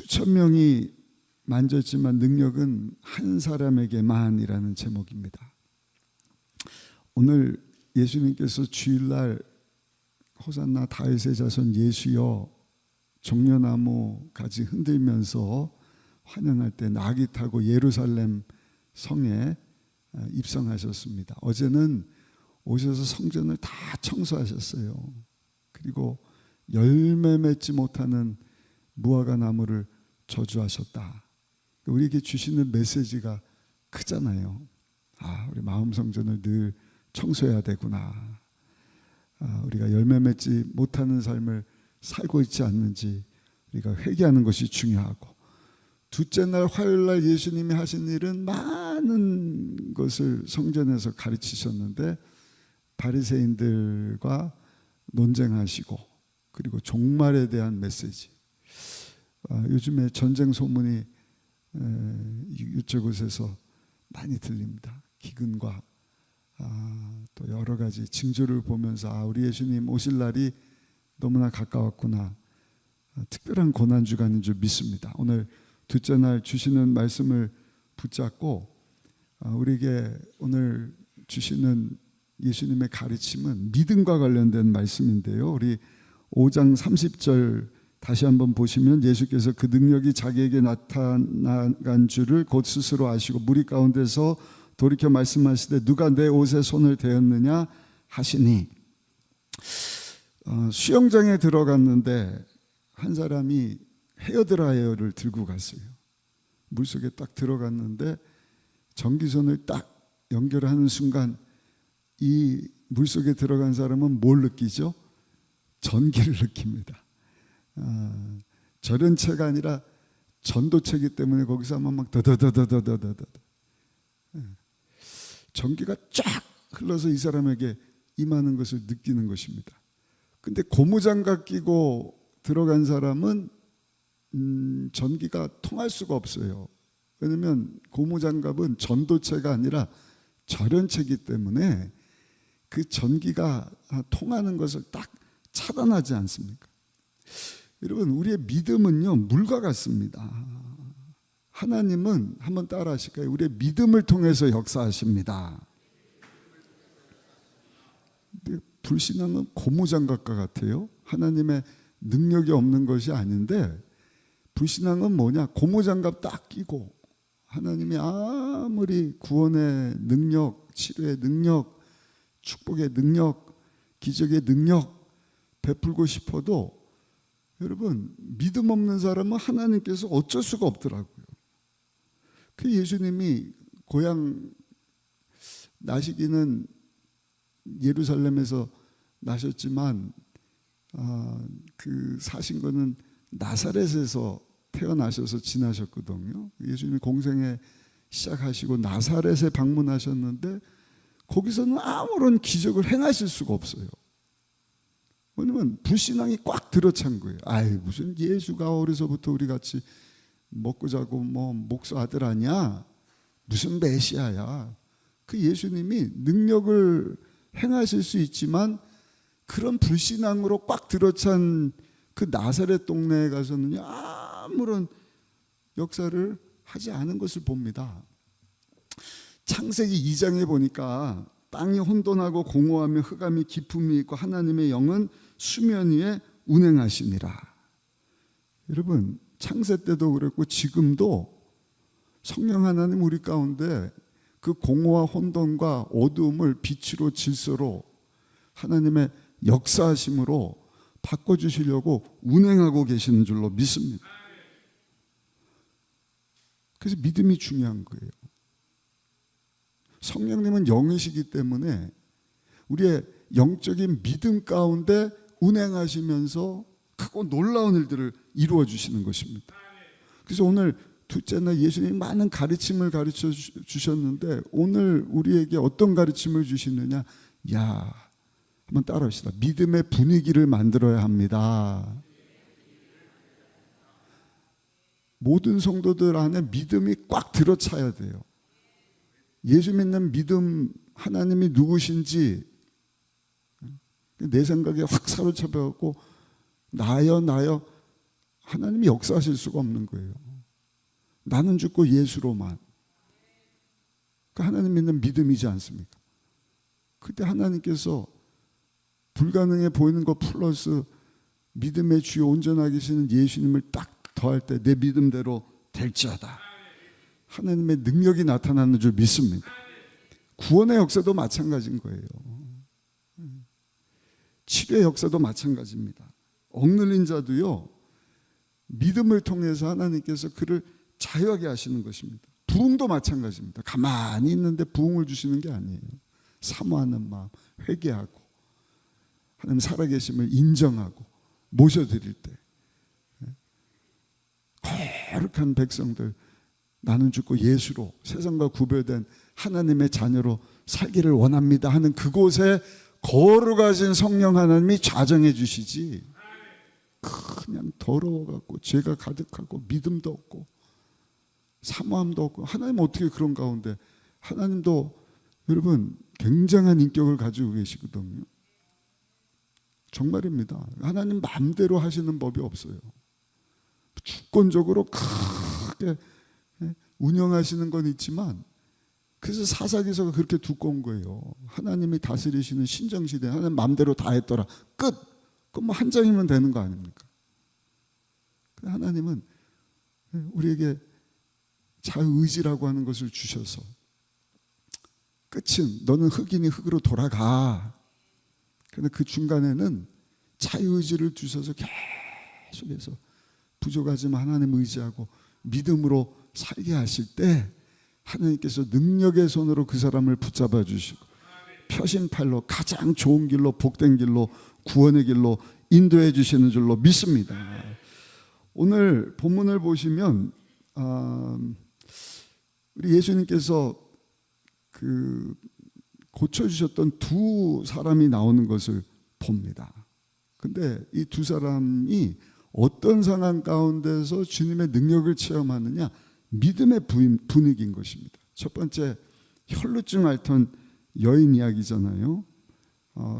수천 명이 만졌지만 능력은 한 사람에게만이라는 제목입니다. 오늘 예수님께서 주일날 호산나 다윗의 자손 예수여 종려나무 가지 흔들면서 환영할 때 나귀 타고 예루살렘 성에 입성하셨습니다. 어제는 오셔서 성전을 다 청소하셨어요. 그리고 열매 맺지 못하는 무화과 나무를 저주하셨다. 우리에게 주시는 메시지가 크잖아요. 우리 마음 성전을 늘 청소해야 되구나. 우리가 열매 맺지 못하는 삶을 살고 있지 않는지 우리가 회개하는 것이 중요하고, 둘째 날 화요일날 예수님이 하신 일은 많은 것을 성전에서 가르치셨는데 바리새인들과 논쟁하시고, 그리고 종말에 대한 메시지. 요즘에 전쟁 소문이 이쪽곳에서 많이 들립니다. 기근과 또 여러 가지 징조를 보면서 우리 예수님 오실 날이 너무나 가까웠구나. 특별한 고난주간인 줄 믿습니다. 오늘 둘째 날 주시는 말씀을 붙잡고 우리에게 오늘 주시는 예수님의 가르침은 믿음과 관련된 말씀인데요. 우리 5장 30절 다시 한번 보시면 예수께서 그 능력이 자기에게 나타난 줄을 곧 스스로 아시고 무리 가운데서 돌이켜 말씀하시되 누가 내 옷에 손을 대었느냐 하시니, 수영장에 들어갔는데 한 사람이 헤어드라이어를 들고 갔어요. 물속에 딱 들어갔는데 전기선을 딱 연결하는 순간 이 물속에 들어간 사람은 뭘 느끼죠? 전기를 느낍니다. 절연체가 아니라 전도체이기 때문에 거기서 아마 막 더더더더더더더 전기가 쫙 흘러서 이 사람에게 임하는 것을 느끼는 것입니다. 근데 고무장갑 끼고 들어간 사람은 전기가 통할 수가 없어요. 왜냐하면 고무장갑은 전도체가 아니라 절연체이기 때문에 그 전기가 통하는 것을 딱 차단하지 않습니까? 여러분, 우리의 믿음은요 물과 같습니다. 하나님은 한번 따라 하실까요? 우리의 믿음을 통해서 역사하십니다. 근데 불신앙은 고무장갑과 같아요. 하나님의 능력이 없는 것이 아닌데, 불신앙은 뭐냐? 고무장갑 딱 끼고 하나님이 아무리 구원의 능력, 치료의 능력, 축복의 능력, 기적의 능력 베풀고 싶어도 여러분, 믿음 없는 사람은 하나님께서 어쩔 수가 없더라고요. 그 예수님이 고향 나시기는 예루살렘에서 나셨지만 그 사신 거는 나사렛에서 태어나셔서 지나셨거든요. 예수님이 공생에 시작하시고 나사렛에 방문하셨는데 거기서는 아무런 기적을 행하실 수가 없어요. 왜냐면 불신앙이 꽉 들어찬 거예요. 무슨 예수가 어려서부터 우리 같이 먹고 자고 뭐 목수 아들 아니야? 무슨 메시아야? 그 예수님이 능력을 행하실 수 있지만 그런 불신앙으로 꽉 들어찬 그 나사렛 동네에 가서는요 아무런 역사를 하지 않은 것을 봅니다. 창세기 2장에 보니까 땅이 혼돈하고 공허하며 흑암이 깊음이 있고 하나님의 영은 수면 위에 운행하시니라. 여러분, 창세 때도 그랬고 지금도 성령 하나님 우리 가운데 그 공허와 혼돈과 어두움을 빛으로 질서로 하나님의 역사하심으로 바꿔주시려고 운행하고 계시는 줄로 믿습니다. 그래서 믿음이 중요한 거예요. 성령님은 영이시기 때문에 우리의 영적인 믿음 가운데 운행하시면서 크고 놀라운 일들을 이루어 주시는 것입니다. 그래서 오늘 둘째 날 예수님이 많은 가르침을 가르쳐 주셨는데 오늘 우리에게 어떤 가르침을 주시느냐? 한번 따라합시다. 믿음의 분위기를 만들어야 합니다. 모든 성도들 안에 믿음이 꽉 들어차야 돼요. 예수 믿는 믿음, 하나님이 누구신지 내 생각에 확 사로잡혀갖고 나여 하나님이 역사하실 수가 없는 거예요. 나는 죽고 예수로만. 그 하나님 믿는 믿음이지 않습니까? 그때 하나님께서 불가능해 보이는 것 플러스 믿음의 주요 온전하게 계시는 예수님을 딱 더할 때 내 믿음대로 될지어다. 하나님의 능력이 나타나는 줄 믿습니다. 구원의 역사도 마찬가지인 거예요. 치료의 역사도 마찬가지입니다. 억눌린 자도요, 믿음을 통해서 하나님께서 그를 자유하게 하시는 것입니다. 부흥도 마찬가지입니다. 가만히 있는데 부흥을 주시는 게 아니에요. 사모하는 마음, 회개하고 하나님 살아계심을 인정하고 모셔드릴 때 거룩한 백성들, 나는 죽고 예수로 세상과 구별된 하나님의 자녀로 살기를 원합니다 하는 그곳에 거룩하신 성령 하나님이 좌정해 주시지, 그냥 더러워갖고 죄가 가득하고 믿음도 없고 사모함도 없고, 하나님 어떻게 그런 가운데, 하나님도 여러분 굉장한 인격을 가지고 계시거든요. 정말입니다. 하나님 마음대로 하시는 법이 없어요. 주권적으로 크게 운영하시는 건 있지만, 그래서 사사기서가 그렇게 두꺼운 거예요. 하나님이 다스리시는 신정시대, 하나님 마음대로 다 했더라, 끝. 그럼 뭐 한 장이면 되는 거 아닙니까? 하나님은 우리에게 자유의지라고 하는 것을 주셔서, 끝은 너는 흙이니 흙으로 돌아가. 그런데 그 중간에는 자유의지를 주셔서 계속해서 부족하지만 하나님 의지하고 믿음으로 살게 하실 때, 하나님께서 능력의 손으로 그 사람을 붙잡아 주시고 표심팔로 가장 좋은 길로, 복된 길로, 구원의 길로 인도해 주시는 줄로 믿습니다. 오늘 본문을 보시면 우리 예수님께서 그 고쳐주셨던 두 사람이 나오는 것을 봅니다. 근데 이 두 사람이 어떤 상황 가운데서 주님의 능력을 체험하느냐, 믿음의 분위기인 것입니다. 첫 번째, 혈루증 앓던 여인 이야기잖아요.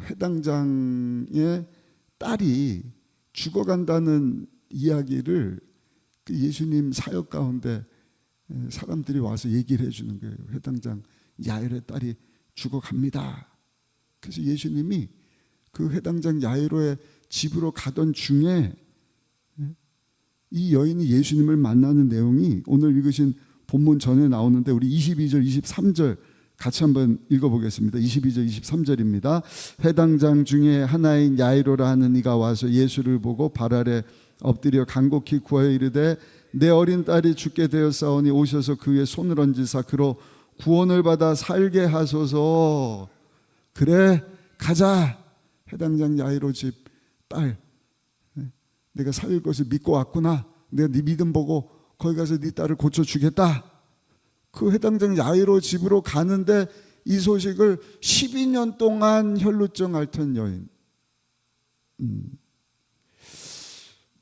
회당장의 딸이 죽어간다는 이야기를 그 예수님 사역 가운데 사람들이 와서 얘기를 해주는 거예요. 회당장 야이로의 딸이 죽어갑니다. 그래서 예수님이 그 회당장 야이로의 집으로 가던 중에 이 여인이 예수님을 만나는 내용이 오늘 읽으신 본문 전에 나오는데, 우리 22절 23절 같이 한번 읽어보겠습니다. 22절 23절입니다. 회당장 중에 하나인 야이로라 하는 이가 와서 예수를 보고 발 아래 엎드려 간곡히 구하여 이르되 내 어린 딸이 죽게 되었사오니 오셔서 그의 손을 얹으사 그로 구원을 받아 살게 하소서. 그래 가자. 회당장 야이로 집 딸, 내가 살릴 것을 믿고 왔구나. 내가 네 믿음 보고 거기 가서 네 딸을 고쳐주겠다. 그 회당장 야이로 집으로 가는데 이 소식을 12년 동안 혈루증 앓던 여인,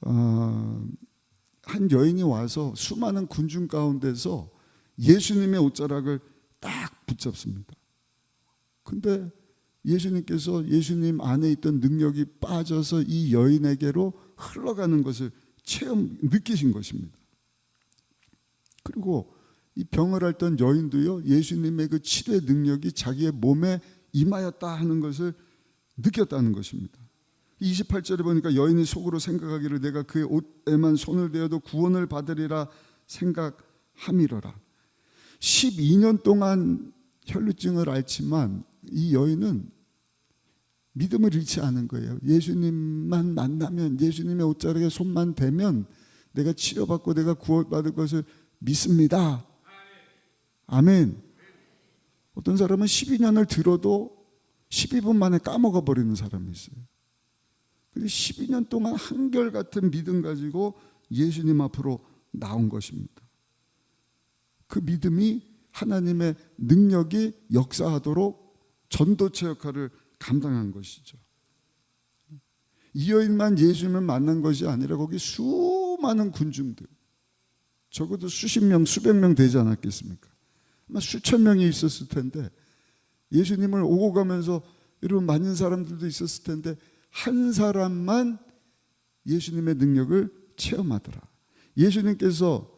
한 여인이 와서 수많은 군중 가운데서 예수님의 옷자락을 딱 붙잡습니다. 근데 예수님께서 예수님 안에 있던 능력이 빠져서 이 여인에게로 흘러가는 것을 느끼신 것입니다. 그리고 이 병을 앓던 여인도요, 예수님의 그 치료의 능력이 자기의 몸에 임하였다 하는 것을 느꼈다는 것입니다. 28절에 보니까 여인이 속으로 생각하기를 내가 그의 옷에만 손을 대어도 구원을 받으리라 생각함이로라. 12년 동안 혈루증을 앓지만 이 여인은 믿음을 잃지 않은 거예요. 예수님만 만나면, 예수님의 옷자락에 손만 대면 내가 치료받고 내가 구원받을 것을 믿습니다. 아멘. 어떤 사람은 12년을 들어도 12분 만에 까먹어 버리는 사람이 있어요. 근데 12년 동안 한결같은 믿음 가지고 예수님 앞으로 나온 것입니다. 그 믿음이 하나님의 능력이 역사하도록 전도체 역할을 감당한 것이죠. 이 여인만 예수님을 만난 것이 아니라 거기 수많은 군중들, 적어도 수십 명, 수백 명 되지 않았겠습니까? 아마 수천 명이 있었을 텐데, 예수님을 오고 가면서 여러분 많은 사람들도 있었을 텐데 한 사람만 예수님의 능력을 체험하더라. 예수님께서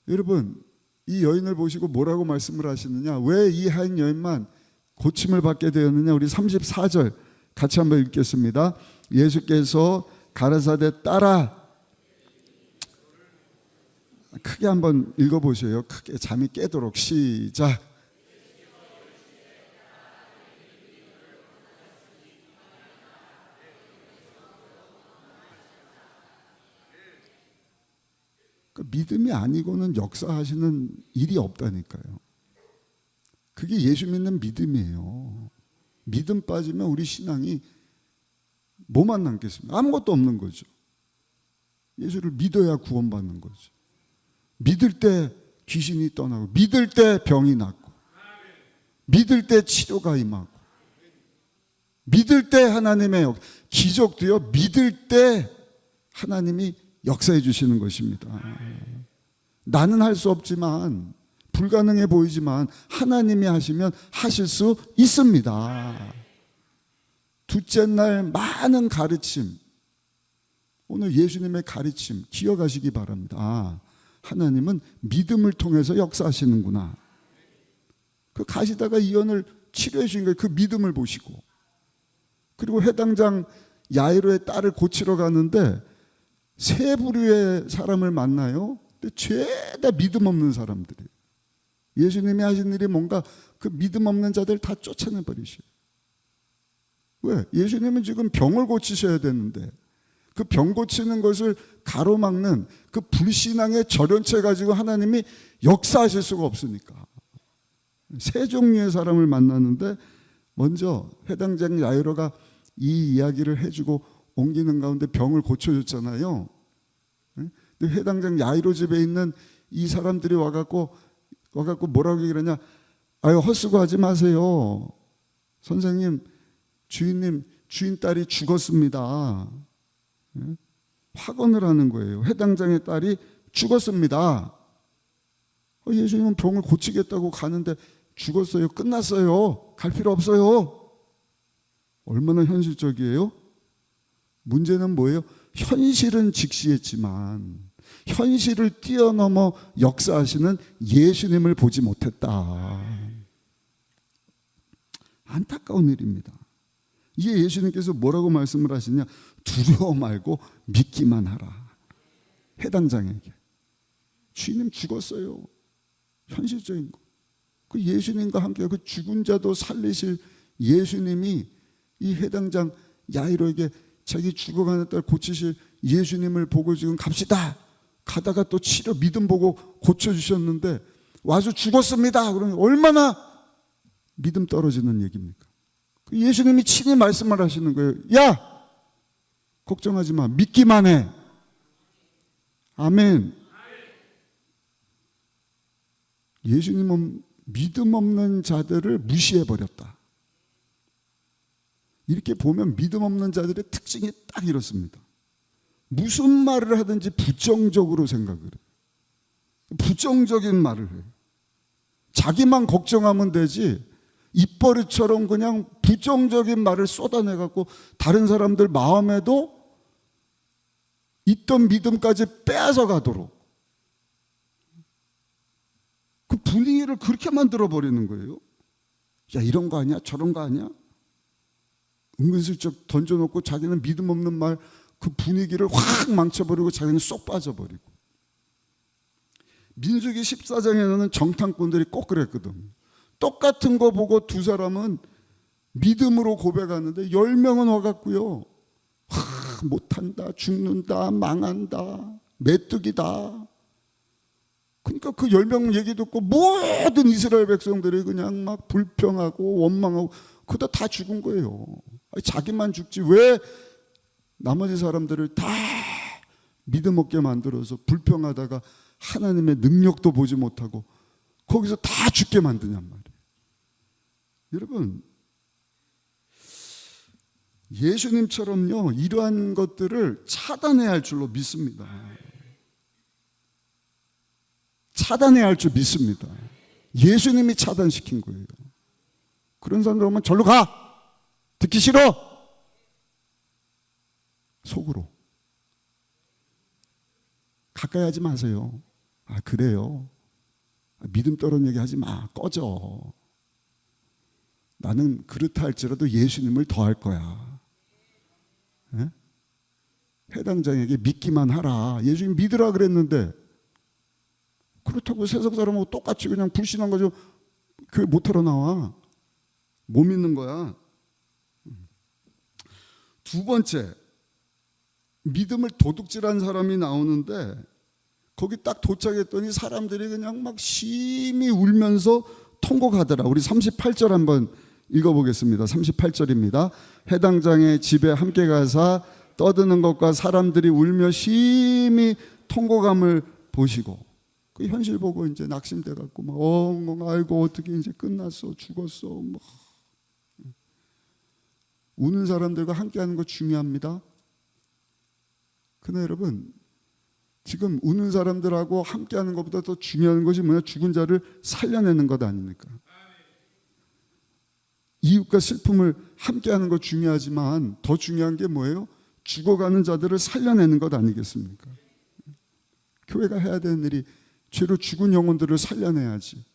여러분 이 여인을 보시고 뭐라고 말씀을 하시느냐, 왜 이 한 여인만 고침을 받게 되었느냐. 우리 34절 같이 한번 읽겠습니다. 예수께서 가라사대 따라, 크게 한번 읽어보세요. 크게 잠이 깨도록. 시작. 그 믿음이 아니고는 역사하시는 일이 없다니까요. 그게 예수 믿는 믿음이에요. 믿음 빠지면 우리 신앙이 뭐만 남겠습니까? 아무것도 없는 거죠. 예수를 믿어야 구원받는 거죠. 믿을 때 귀신이 떠나고, 믿을 때 병이 낫고, 믿을 때 치료가 임하고, 믿을 때 하나님의 기적도요, 믿을 때 하나님이 역사해 주시는 것입니다. 나는 할 수 없지만, 불가능해 보이지만 하나님이 하시면 하실 수 있습니다. 둘째 날 많은 가르침, 오늘 예수님의 가르침 기억하시기 바랍니다. 하나님은 믿음을 통해서 역사하시는구나. 그 가시다가 이언을 치료해 주신 거예요. 그 믿음을 보시고. 그리고 회당장 야이로의 딸을 고치러 가는데 세 부류의 사람을 만나요. 근데 죄다 믿음 없는 사람들이. 예수님이 하신 일이 뭔가 그 믿음 없는 자들 다 쫓아내버리셔요. 왜? 예수님은 지금 병을 고치셔야 되는데 그 병 고치는 것을 가로막는 그 불신앙의 절연체 가지고 하나님이 역사하실 수가 없으니까. 세 종류의 사람을 만났는데 먼저 회당장 야이로가 이 이야기를 해주고 옮기는 가운데 병을 고쳐줬잖아요. 근데 회당장 야이로 집에 있는 이 사람들이 와갖고 뭐라고 얘기를 하냐. 아유, 헛수고하지 마세요. 선생님, 주인님, 주인 딸이 죽었습니다. 확언을 하는 거예요. 회당장의 딸이 죽었습니다. 예수님은 병을 고치겠다고 가는데 죽었어요. 끝났어요. 갈 필요 없어요. 얼마나 현실적이에요? 문제는 뭐예요? 현실은 직시했지만 현실을 뛰어넘어 역사하시는 예수님을 보지 못했다. 안타까운 일입니다. 이게 예수님께서 뭐라고 말씀을 하시냐? 두려워 말고 믿기만 하라. 회당장에게. 주인님 죽었어요. 현실적인 거. 그 예수님과 함께 그 죽은 자도 살리실 예수님이 이 회당장 야이로에게 자기 죽어가는 딸 고치실 예수님을 보고 지금 갑시다. 가다가 또 치료 믿음 보고 고쳐주셨는데 와서 죽었습니다. 그러면 얼마나 믿음 떨어지는 얘기입니까? 예수님이 친히 말씀을 하시는 거예요. 야! 걱정하지 마. 믿기만 해. 아멘. 예수님은 믿음 없는 자들을 무시해버렸다. 이렇게 보면 믿음 없는 자들의 특징이 딱 이렇습니다. 무슨 말을 하든지 부정적으로 생각을 해요. 부정적인 말을 해요. 자기만 걱정하면 되지 입버릇처럼 그냥 부정적인 말을 쏟아내갖고 다른 사람들 마음에도 있던 믿음까지 빼앗아 가도록 그 분위기를 그렇게 만들어버리는 거예요. 야, 이런 거 아니야? 저런 거 아니야? 은근슬쩍 던져놓고 자기는 믿음 없는 말 그 분위기를 확 망쳐버리고 자기는 쏙 빠져버리고. 민수기 14장에는 정탐꾼들이 꼭 그랬거든. 똑같은 거 보고 두 사람은 믿음으로 고백하는데 10명은 와갖고요. 못한다, 죽는다, 망한다, 메뚜기다. 그러니까 그 10명 얘기 듣고 모든 이스라엘 백성들이 그냥 막 불평하고 원망하고 그다 다 죽은 거예요. 자기만 죽지 왜 나머지 사람들을 다 믿음 없게 만들어서 불평하다가 하나님의 능력도 보지 못하고 거기서 다 죽게 만드냔 말이에요. 여러분, 예수님처럼요 이러한 것들을 차단해야 할 줄로 믿습니다. 차단해야 할 줄 믿습니다. 예수님이 차단시킨 거예요. 그런 사람들 오면 절로 가! 듣기 싫어! 속으로. 가까이 하지 마세요. 아, 그래요? 믿음 떨어진 얘기 하지 마. 꺼져. 나는 그렇다 할지라도 예수님을 더 할 거야. 예? 해당장에게 믿기만 하라. 예수님 믿으라 그랬는데 그렇다고 세상 사람하고 똑같이 그냥 불신한 거죠. 교회 못하러 나와. 못 믿는 거야. 두 번째, 믿음을 도둑질한 사람이 나오는데 거기 딱 도착했더니 사람들이 그냥 막 심히 울면서 통곡하더라. 우리 38절 한번 읽어보겠습니다. 38절입니다. 해당 장의 집에 함께 가사 떠드는 것과 사람들이 울며 심히 통곡함을 보시고 그 현실 보고 이제 낙심돼 갖고 막 아이고 어떻게 이제 끝났어 죽었어 막 우는 사람들과 함께하는 거 중요합니다. 그러나 여러분 지금 우는 사람들하고 함께하는 것보다 더 중요한 것이 뭐냐? 죽은 자를 살려내는 것 아닙니까? 이웃과 슬픔을 함께하는 것 중요하지만 더 중요한 게 뭐예요? 죽어가는 자들을 살려내는 것 아니겠습니까? 교회가 해야 되는 일이 죄로 죽은 영혼들을 살려내야지.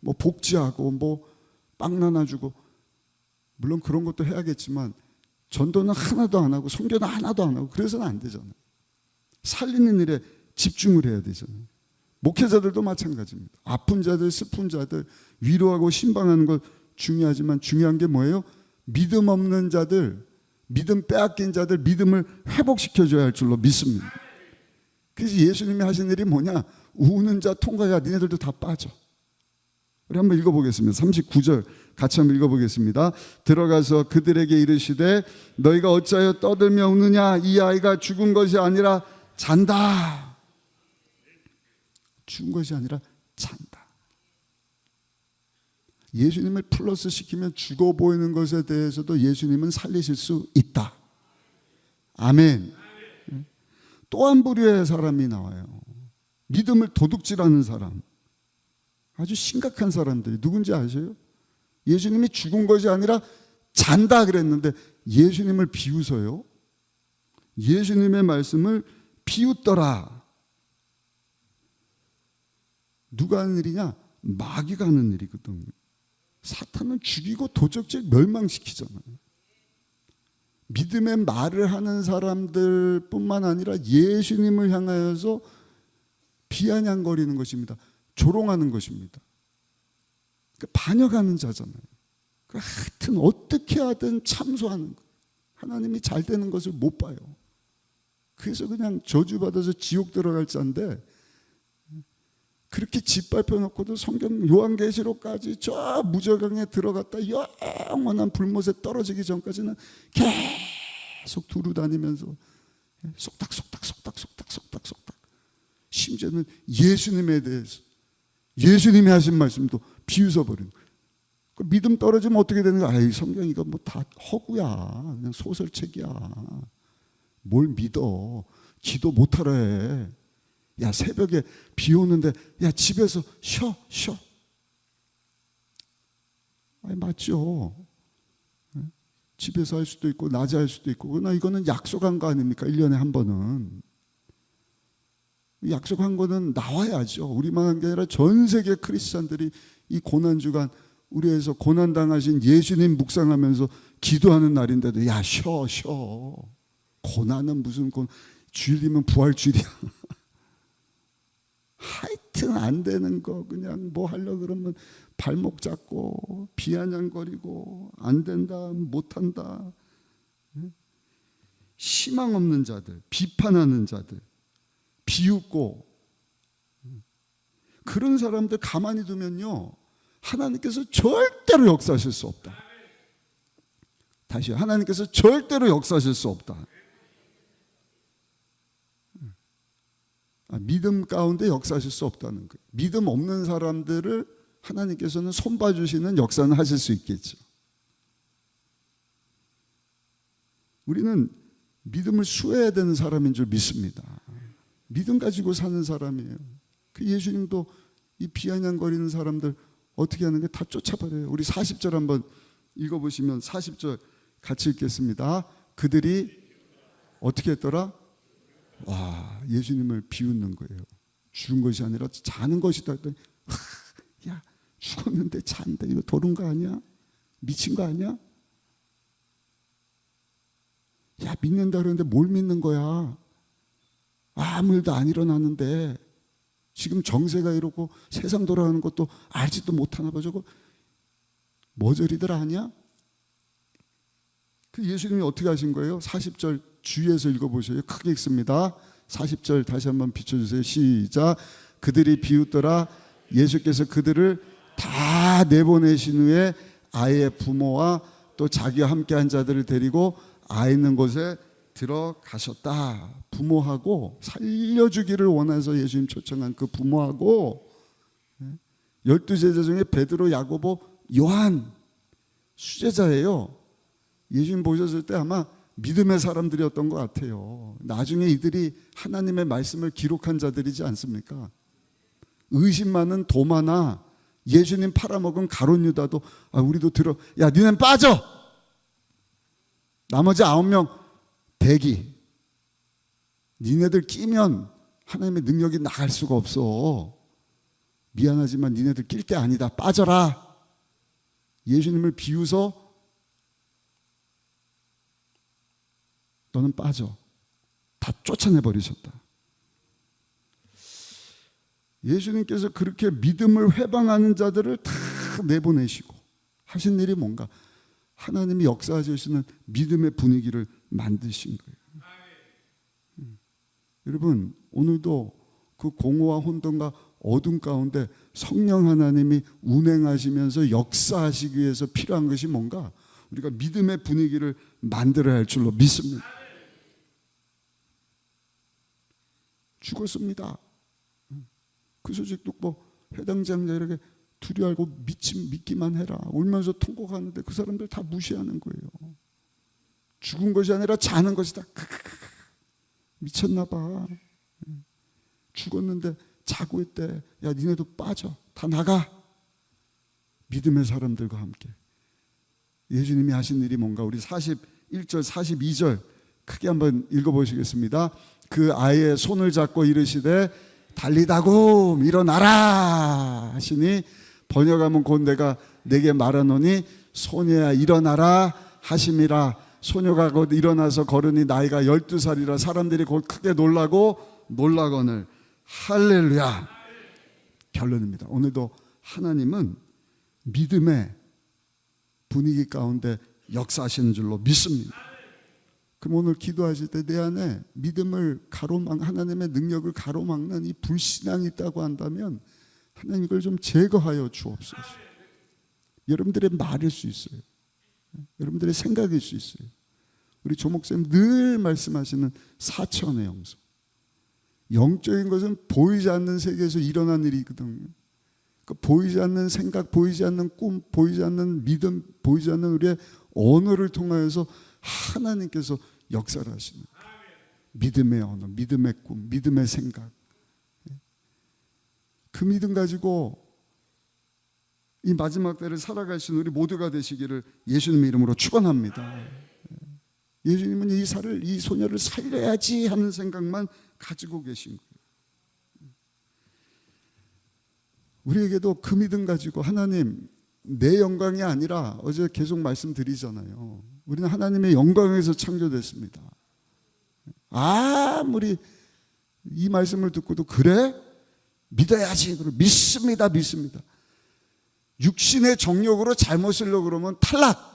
뭐 복지하고 뭐 빵 나눠주고 물론 그런 것도 해야겠지만 전도는 하나도 안 하고 선교는 하나도 안 하고 그래서는 안 되잖아요. 살리는 일에 집중을 해야 되잖아요. 목회자들도 마찬가지입니다. 아픈 자들, 슬픈 자들 위로하고 신방하는 것 중요하지만 중요한 게 뭐예요? 믿음 없는 자들, 믿음 빼앗긴 자들 믿음을 회복시켜줘야 할 줄로 믿습니다. 그래서 예수님이 하신 일이 뭐냐? 우는 자 통과야 니네들도 다 빠져. 우리 한번 읽어보겠습니다. 39절 같이 한번 읽어보겠습니다. 들어가서 그들에게 이르시되 너희가 어찌하여 떠들며 우느냐? 이 아이가 죽은 것이 아니라 잔다. 죽은 것이 아니라 잔다. 예수님을 플러스 시키면 죽어 보이는 것에 대해서도 예수님은 살리실 수 있다. 아멘. 또 한 부류의 사람이 나와요. 믿음을 도둑질하는 사람. 아주 심각한 사람들이 누군지 아세요? 예수님이 죽은 것이 아니라 잔다 그랬는데 예수님을 비웃어요. 예수님의 말씀을 비웃더라. 누가 하는 일이냐? 마귀가 하는 일이거든요. 사탄은 죽이고 도적질 멸망시키잖아요. 믿음의 말을 하는 사람들 뿐만 아니라 예수님을 향하여서 비아냥거리는 것입니다. 조롱하는 것입니다. 반역하는 자잖아요. 하여튼 어떻게 하든 참소하는 거. 하나님이 잘 되는 것을 못 봐요. 그래서 그냥 저주받아서 지옥 들어갈 자인데 그렇게 짓밟혀 놓고도 성경 요한계시록까지 저 무저강에 들어갔다 영원한 불못에 떨어지기 전까지는 계속 두루 다니면서 속닥 심지어는 예수님에 대해서 예수님이 하신 말씀도 비웃어버리는 거예요. 믿음 떨어지면 어떻게 되는 거야? 아이 성경 이거 뭐 다 허구야. 그냥 소설책이야. 뭘 믿어. 기도 못하라 해. 야 새벽에 비 오는데 야 집에서 쉬어. 아니 맞죠. 집에서 할 수도 있고 낮에 할 수도 있고 그러나 이거는 약속한 거 아닙니까? 1년에 한 번은. 약속한 거는 나와야죠. 우리만 한 게 아니라 전 세계 크리스찬들이 이 고난주간 우리에서 고난당하신 예수님 묵상하면서 기도하는 날인데도 야 쉬어. 고난은 무슨 주일이면 부활주일이야. 하여튼 안 되는 거 그냥 뭐 하려고 그러면 발목 잡고 비아냥거리고 안 된다 못한다. 희망 없는 자들, 비판하는 자들, 비웃고 그런 사람들 가만히 두면요 하나님께서 절대로 역사하실 수 없다. 다시요. 하나님께서 절대로 역사하실 수 없다. 믿음 가운데 역사하실 수 없다는 거예요. 믿음 없는 사람들을 하나님께서는 손봐주시는 역사는 하실 수 있겠죠. 우리는 믿음을 수해야 되는 사람인 줄 믿습니다. 믿음 가지고 사는 사람이에요. 그 예수님도 이 비아냥거리는 사람들 어떻게 하는 게 다 쫓아버려요. 우리 40절 한번 읽어보시면 40절 같이 읽겠습니다. 그들이 어떻게 했더라? 와, 예수님을 비웃는 거예요. 죽은 것이 아니라 자는 것이다 했더니 야, 죽었는데 잔다. 이거 도른 거 아니야? 미친 거 아니야? 야, 믿는다 그러는데 뭘 믿는 거야? 아무 일도 안 일어나는데 지금 정세가 이러고 세상 돌아가는 것도 알지도 못하나 봐. 저거 머저리들 아니야? 그 예수님이 어떻게 하신 거예요? 40절 주위에서 읽어보세요. 크게 읽습니다. 40절 다시 한번 비춰주세요. 시작. 그들이 비웃더라. 예수께서 그들을 다 내보내신 후에 아이의 부모와 또 자기와 함께한 자들을 데리고 아이 있는 곳에 들어가셨다. 부모하고 살려주기를 원해서 예수님 초청한 그 부모하고 12제자 중에 베드로, 야고보, 요한 수제자예요. 예수님 보셨을 때 아마 믿음의 사람들이었던 것 같아요. 나중에 이들이 하나님의 말씀을 기록한 자들이지 않습니까? 의심 많은 도마나 예수님 팔아먹은 가룟 유다도 우리도 들어. 야, 니넨 빠져. 나머지 9명 대기. 니네들 끼면 하나님의 능력이 나갈 수가 없어. 미안하지만 니네들 낄 게 아니다. 빠져라. 예수님을 비웃어 너는 빠져. 다 쫓아내버리셨다. 예수님께서 그렇게 믿음을 회방하는 자들을 다 내보내시고 하신 일이 뭔가? 하나님이 역사하시는 믿음의 분위기를 만드신 거예요. 여러분, 오늘도 그 공허와 혼돈과 어둠 가운데 성령 하나님이 운행하시면서 역사하시기 위해서 필요한 것이 뭔가? 우리가 믿음의 분위기를 만들어야 할 줄로 믿습니다. 죽었습니다. 그 소식 듣고 해당 장자에게 두려워하고 믿기만 해라. 울면서 통곡하는데 그 사람들 다 무시하는 거예요. 죽은 것이 아니라 자는 것이다. 미쳤나 봐. 죽었는데 자고 있대. 야, 니네도 빠져. 다 나가. 믿음의 사람들과 함께. 예수님이 하신 일이 뭔가? 우리 41절 42절 크게 한번 읽어보시겠습니다. 그 아이의 손을 잡고 이르시되 달리다고 일어나라 하시니 번역하면 곧 내게 말하노니 소녀야 일어나라 하심이라. 소녀가 곧 일어나서 걸으니 나이가 12살이라 사람들이 곧 크게 놀라거늘. 할렐루야. 결론입니다. 오늘도 하나님은 믿음의 분위기 가운데 역사하시는 줄로 믿습니다. 그럼 오늘 기도하실 때 내 안에 믿음을 하나님의 능력을 가로막는 이 불신앙이 있다고 한다면 하나님 이걸 좀 제거하여 주옵소서. 여러분들의 말일 수 있어요. 여러분들의 생각일 수 있어요. 우리 조목사님 늘 말씀하시는 사천의 영성. 영적인 것은 보이지 않는 세계에서 일어난 일이거든요. 그 보이지 않는 생각, 보이지 않는 꿈, 보이지 않는 믿음, 보이지 않는 우리의 언어를 통하여서 하나님께서 역사를 하시는 거예요. 믿음의 언어, 믿음의 꿈, 믿음의 생각. 그 믿음 가지고 이 마지막 때를 살아가신 우리 모두가 되시기를 예수님의 이름으로 축원합니다. 예수님은 이 소녀를 살려야지 하는 생각만 가지고 계신 거예요. 우리에게도 그 믿음 가지고 하나님 내 영광이 아니라 어제 계속 말씀드리잖아요. 우리는 하나님의 영광에서 창조됐습니다. 아무리 이 말씀을 듣고도 그래? 믿어야지. 믿습니다. 육신의 정욕으로 잘못 쓰려고 그러면 탈락.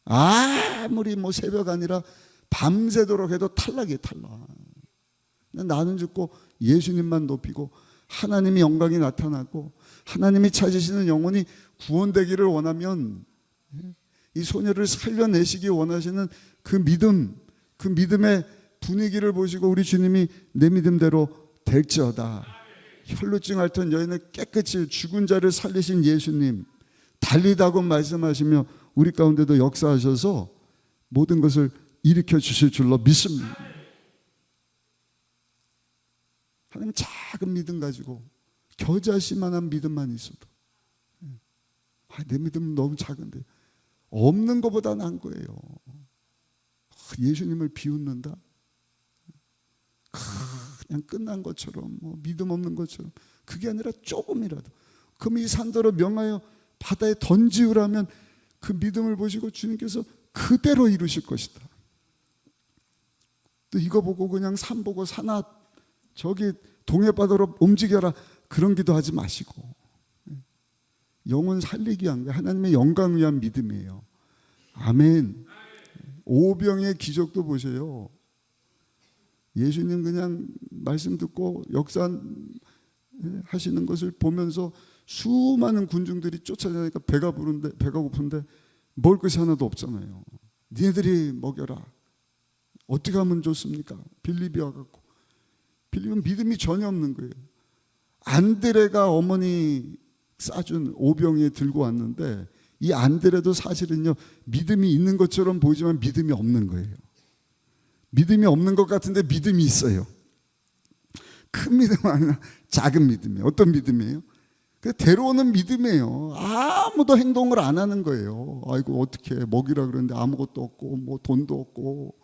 아무리 새벽 아니라 밤새도록 해도 탈락이에요. 탈락. 나는 죽고 예수님만 높이고 하나님의 영광이 나타나고 하나님이 찾으시는 영혼이 구원되기를 원하면 이 소녀를 살려내시기 원하시는 그 믿음, 그 믿음의 분위기를 보시고 우리 주님이 내 믿음대로 될지어다. 혈루증 앓던 여인을 깨끗이 죽은 자를 살리신 예수님 달리다고 말씀하시며 우리 가운데도 역사하셔서 모든 것을 일으켜 주실 줄로 믿습니다. 하나님 작은 믿음 가지고 겨자씨만한 믿음만 있어도 내 믿음은 너무 작은데 없는 것보다 나은 거예요. 예수님을 비웃는다. 그냥 끝난 것처럼, 뭐 믿음 없는 것처럼, 그게 아니라 조금이라도, 그럼 이 산더러 명하여 바다에 던지우라면 그 믿음을 보시고 주님께서 그대로 이루실 것이다. 또 이거 보고 그냥 산 보고 산아 저기 동해바다로 움직여라, 그런 기도하지 마시고, 영혼 살리기 위한 게 하나님의 영광을 위한 믿음이에요. 아멘. 오병의 기적도 보세요. 예수님 그냥 말씀 듣고 역사하시는 것을 보면서 수많은 군중들이 쫓아다니니까 배가 고픈데 먹을 것이 하나도 없잖아요. 니네들이 먹여라. 어떻게 하면 좋습니까? 빌립이 와갖고, 빌립은 믿음이 전혀 없는 거예요. 안드레가 어머니 싸준 오병이에 들고 왔는데, 이 안드레도 사실은요 믿음이 있는 것처럼 보이지만 믿음이 없는 거예요. 믿음이 없는 것 같은데 믿음이 있어요. 큰 믿음은 아니라 작은 믿음이에요. 어떤 믿음이에요? 데려오는 믿음이에요. 아무도 행동을 안 하는 거예요. 아이고 어떻게 먹이라 그러는데 아무것도 없고 뭐 돈도 없고,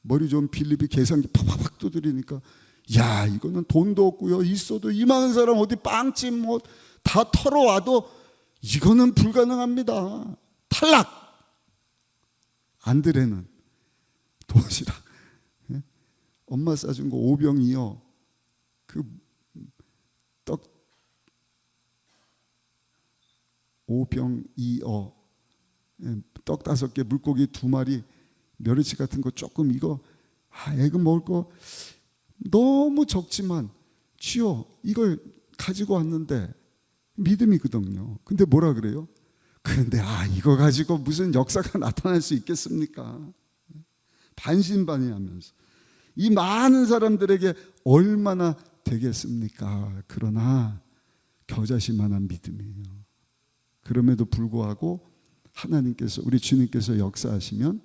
머리 좋은 빌립이 계산기 팍팍팍 두드리니까, 야 이거는 돈도 없고요, 있어도 이만한 사람 어디 빵집 뭐 다 털어와도 이거는 불가능합니다. 탈락. 안드레는 도시락, 엄마 싸준 거 오병이요, 그 떡 오병이어, 떡 5개, 물고기 2마리, 멸치 같은 거 조금, 이거 애가 먹을 거 너무 적지만 주여 이걸 가지고 왔는데, 믿음이거든요. 근데 뭐라 그래요? 그런데 이거 가지고 무슨 역사가 나타날 수 있겠습니까? 반신반의하면서 이 많은 사람들에게 얼마나 되겠습니까? 그러나 겨자씨만한 믿음이에요. 그럼에도 불구하고 하나님께서, 우리 주님께서 역사하시면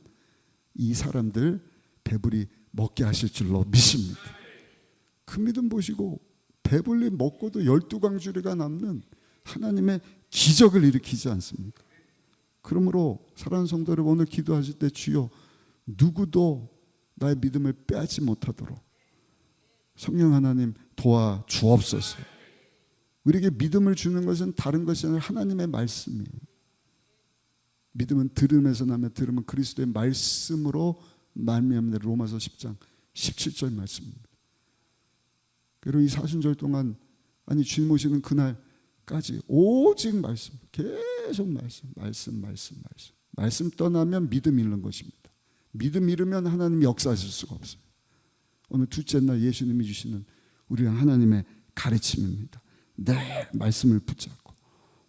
이 사람들 배불리 먹게 하실 줄로 믿습니다. 그 믿음 보시고 배불리 먹고도 12광주리가 남는 하나님의 기적을 일으키지 않습니까? 그러므로 사랑하는 성도 여러분, 오늘 기도하실 때 주여 누구도 나의 믿음을 빼앗지 못하도록 성령 하나님 도와 주옵소서. 우리에게 믿음을 주는 것은 다른 것이 아니라 하나님의 말씀이에요. 믿음은 들음에서 나며 들음은 그리스도의 말씀으로 말미암는 로마서 10장 17절 말씀입니다. 그리고 이 사순절 동안, 아니 주님 오시는 그날까지 오직 말씀, 계속 말씀 떠나면 믿음 잃는 것입니다. 믿음 잃으면 하나님 역사하실 수가 없어요. 오늘 둘째 날 예수님이 주시는 우리랑 하나님의 가르침입니다. 내 말씀을 붙잡고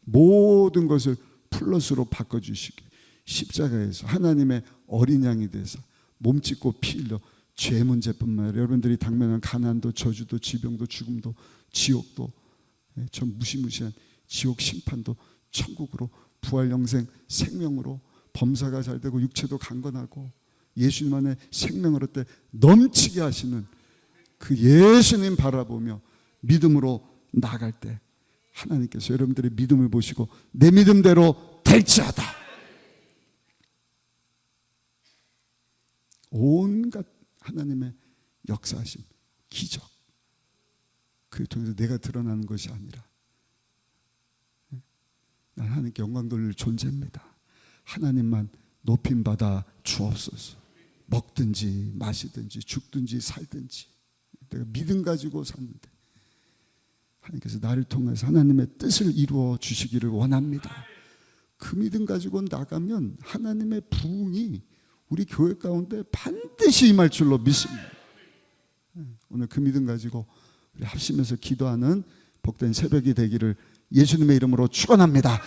모든 것을 플러스로 바꿔주시기, 십자가에서 하나님의 어린 양이 돼서 몸짓고 피 흘려 죄 문제뿐만 아니라 여러분들이 당면한 가난도, 저주도, 지병도, 죽음도, 지옥도, 저 무시무시한 지옥 심판도 천국으로, 부활 영생 생명으로, 범사가 잘 되고 육체도 강건하고 예수님 안에 생명을 얻을 때 넘치게 하시는 그 예수님 바라보며 믿음으로 나아갈 때 하나님께서 여러분들의 믿음을 보시고 내 믿음대로 될지어다, 온갖 하나님의 역사하심, 기적, 그를 통해서 내가 드러나는 것이 아니라 난 하나님께 영광 돌릴 존재입니다. 하나님만 높임받아 주옵소서. 먹든지 마시든지 죽든지 살든지 내가 믿음 가지고 샀는데 하나님께서 나를 통해서 하나님의 뜻을 이루어 주시기를 원합니다. 그 믿음 가지고 나가면 하나님의 부흥이 우리 교회 가운데 반드시 임할 줄로 믿습니다. 오늘 그 믿음 가지고 우리 합심해서 기도하는 복된 새벽이 되기를 예수님의 이름으로 축원합니다.